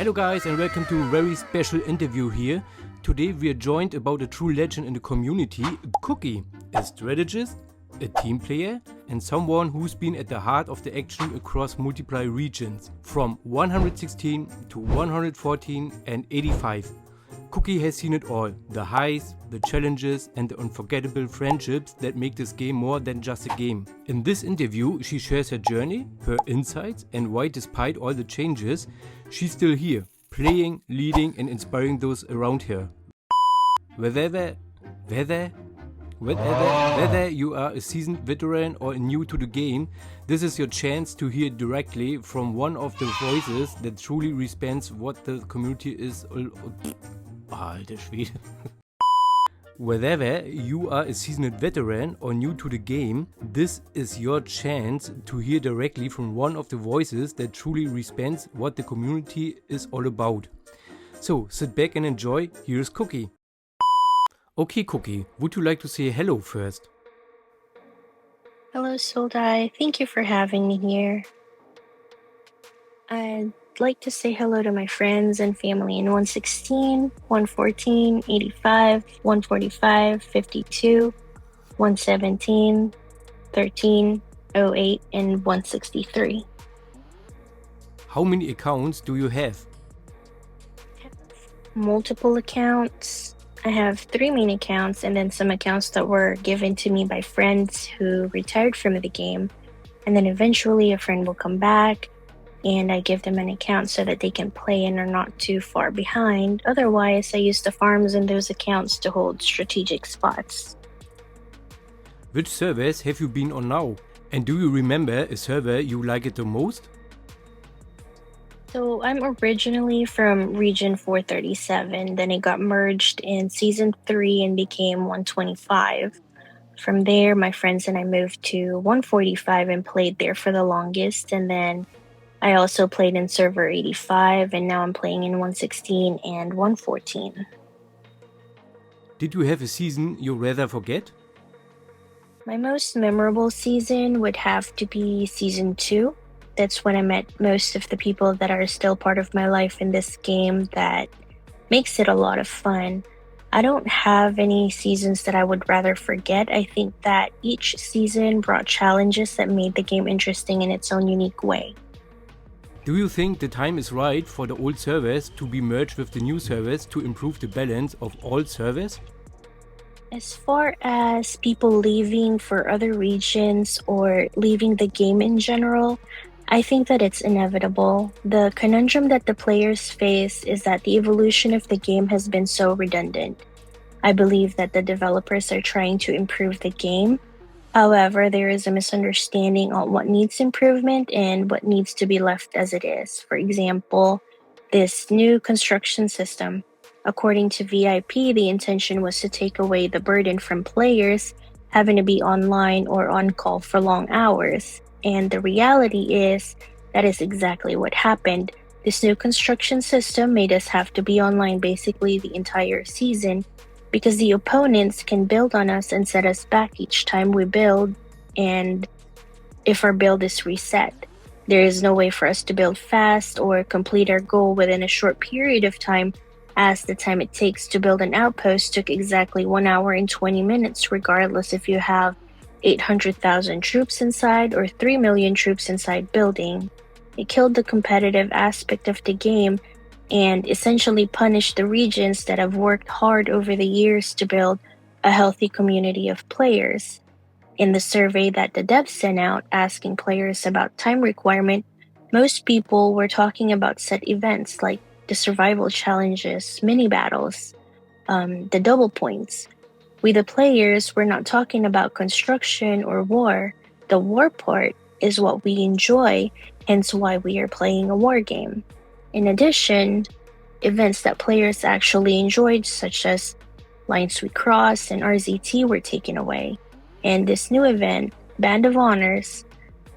Hello guys and welcome to a very special interview here. Today we are joined about a true legend in the community, Cookie, a strategist, a team player and someone who's been at the heart of the action across multiple regions, from 116 to 114 and 85. Cookie has seen it all, the highs, the challenges and the unforgettable friendships that make this game more than just a game. In this interview she shares her journey, her insights and why despite all the changes, she's still here, playing, leading and inspiring those around her. Whether you are a seasoned veteran or new to the game, this is your chance to hear directly from one of the voices that truly represents what the community is. Alter Schwede. Whether you are a seasoned veteran or new to the game, this is your chance to hear directly from one of the voices that truly represents what the community is all about. So sit back and enjoy. Here's Cookie. Okay, Cookie, would you like to say hello first? Hello, Soldai. Thank you for having me here. I'd like to say hello to my friends and family in 116, 114, 85, 145, 52, 117, 13, 08, and 163. How many accounts do you have? Multiple accounts. I have 3 main accounts and then some accounts that were given to me by friends who retired from the game. And then eventually a friend will come back and I give them an account so that they can play and are not too far behind. Otherwise, I use the farms in those accounts to hold strategic spots. Which servers have you been on now? And do you remember a server you like it the most? So I'm originally from Region 437, then it got merged in Season 3 and became 125. From there, my friends and I moved to 145 and played there for the longest, and then I also played in Server 85, and now I'm playing in 116 and 114. Did you have a season you rather forget? My most memorable season would have to be Season 2. That's when I met most of the people that are still part of my life in this game that makes it a lot of fun. I don't have any seasons that I would rather forget. I think that each season brought challenges that made the game interesting in its own unique way. Do you think the time is right for the old servers to be merged with the new servers to improve the balance of all servers? As far as people leaving for other regions or leaving the game in general, I think that it's inevitable. The conundrum that the players face is that the evolution of the game has been so redundant. I believe that the developers are trying to improve the game. However, there is a misunderstanding on what needs improvement and what needs to be left as it is. For example, this new construction system. According to VIP, the intention was to take away the burden from players having to be online or on call for long hours. And the reality is that is exactly what happened. This new construction system made us have to be online basically the entire season because the opponents can build on us and set us back each time we build, and if our build is reset. There is no way for us to build fast or complete our goal within a short period of time, as the time it takes to build an outpost took exactly 1 hour and 20 minutes, regardless if you have 800,000 troops inside or 3 million troops inside building. It killed the competitive aspect of the game and essentially punished the regions that have worked hard over the years to build a healthy community of players. In the survey that the devs sent out asking players about time requirement, most people were talking about set events like the survival challenges, mini battles, the double points. We the players were not talking about construction or war. The war part is what we enjoy, hence why we are playing a war game. In addition, events that players actually enjoyed, such as Lines We Cross and RZT, were taken away. And this new event, Band of Honors,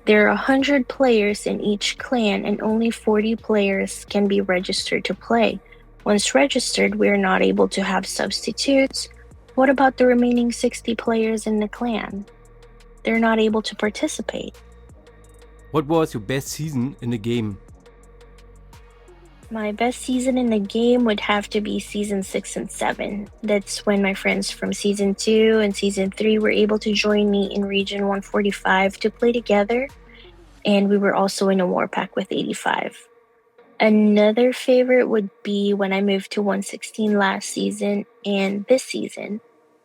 there are 100 players in each clan and only 40 players can be registered to play. Once registered, we are not able to have substitutes. What about the remaining 60 players in the clan? They're not able to participate. What was your best season in the game? My best season in the game would have to be season 6 and 7. That's when my friends from season 2 and season 3 were able to join me in Region 145 to play together, and we were also in a war pack with 85. Another favorite would be when I moved to 116 last season and this season.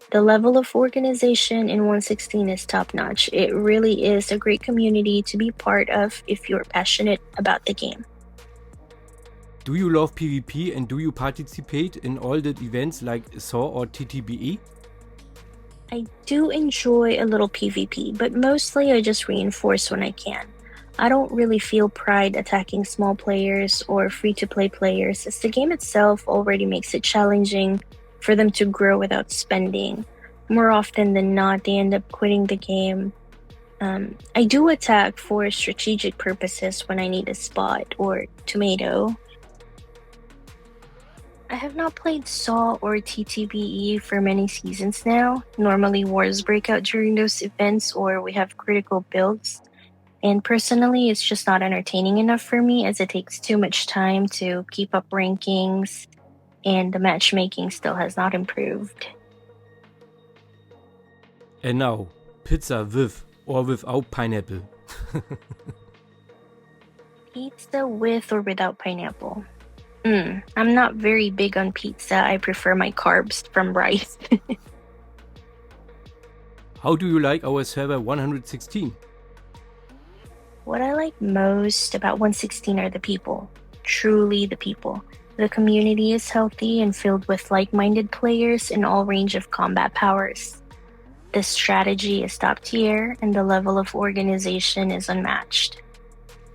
The level of organization in 116 is top notch. It really is a great community to be part of if you're passionate about the game. Do you love PvP and do you participate in all the events like SAW or TTBE? I do enjoy a little PvP, but mostly I just reinforce when I can. I don't really feel pride attacking small players or free to play players, as the game itself already makes it challenging for them to grow without spending. More often than not, they end up quitting the game. I do attack for strategic purposes when I need a spot or tomato. I have not played SAW or TTBE for many seasons now. Normally wars break out during those events or we have critical builds. And personally, it's just not entertaining enough for me as it takes too much time to keep up rankings and the matchmaking still has not improved. And now, pizza with or without pineapple. Pizza with or without pineapple? I'm not very big on pizza. I prefer my carbs from rice. How do you like our server 116? What I like most about 116 are the people. Truly the people. The community is healthy and filled with like-minded players in all range of combat powers. The strategy is top tier and the level of organization is unmatched.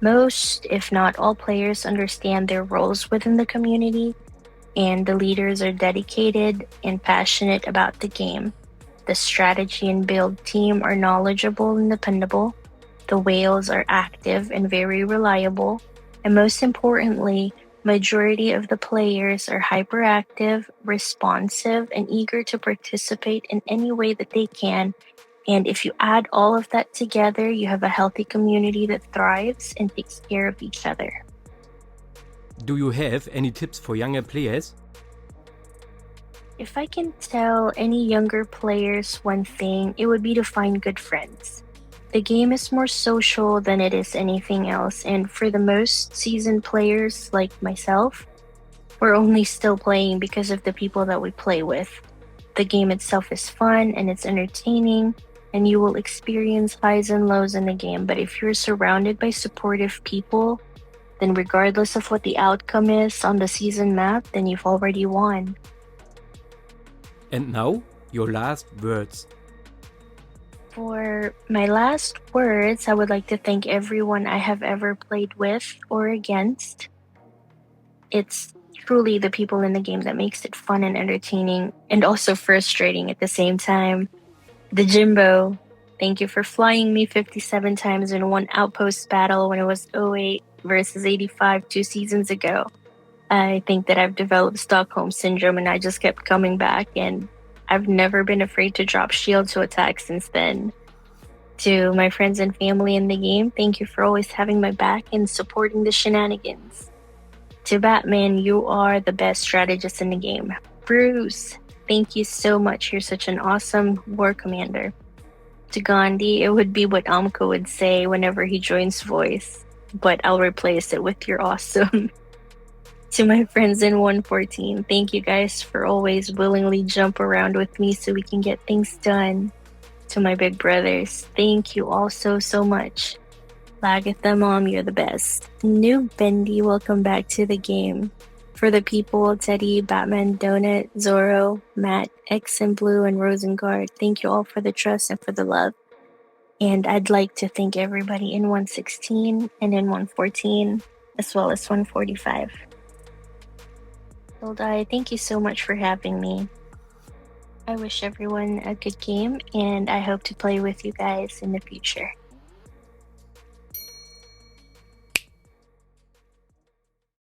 Most, if not all players understand their roles within the community, and the leaders are dedicated and passionate about the game. The strategy and build team are knowledgeable and dependable. The whales are active and very reliable. And most importantly, majority of the players are hyperactive, responsive, and eager to participate in any way that they can. And if you add all of that together, you have a healthy community that thrives and takes care of each other. Do you have any tips for younger players? If I can tell any younger players one thing, it would be to find good friends. The game is more social than it is anything else, and for the most seasoned players like myself, we're only still playing because of the people that we play with. The game itself is fun and it's entertaining, and you will experience highs and lows in the game, but if you're surrounded by supportive people, then regardless of what the outcome is on the season map, then you've already won. And now, your last words. For my last words, I would like to thank everyone I have ever played with or against. It's truly the people in the game that makes it fun and entertaining and also frustrating at the same time. The Jimbo, thank you for flying me 57 times in one outpost battle when it was 08 versus 85 2 seasons ago. I think that I've developed Stockholm Syndrome and I just kept coming back, and I've never been afraid to drop shield to attack since then. To my friends and family in the game, thank you for always having my back and supporting the shenanigans. To Batman, you are the best strategist in the game. Bruce, thank you so much. You're such an awesome war commander. To Gandhi, it would be what Amko would say whenever he joins voice, but I'll replace it with you're awesome. To my friends in 114, thank you guys for always willingly jump around with me so we can get things done. To my big brothers, thank you all so much. Lagatha Mom, you're the best. New Bendy, welcome back to the game. For the people, Teddy, Batman, Donut, Zorro, Matt, X and Blue, and Rosengard, thank you all for the trust and for the love. And I'd like to thank everybody in 116 and in 114, as well as 145. Dildai, thank you so much for having me. I wish everyone a good game, and I hope to play with you guys in the future.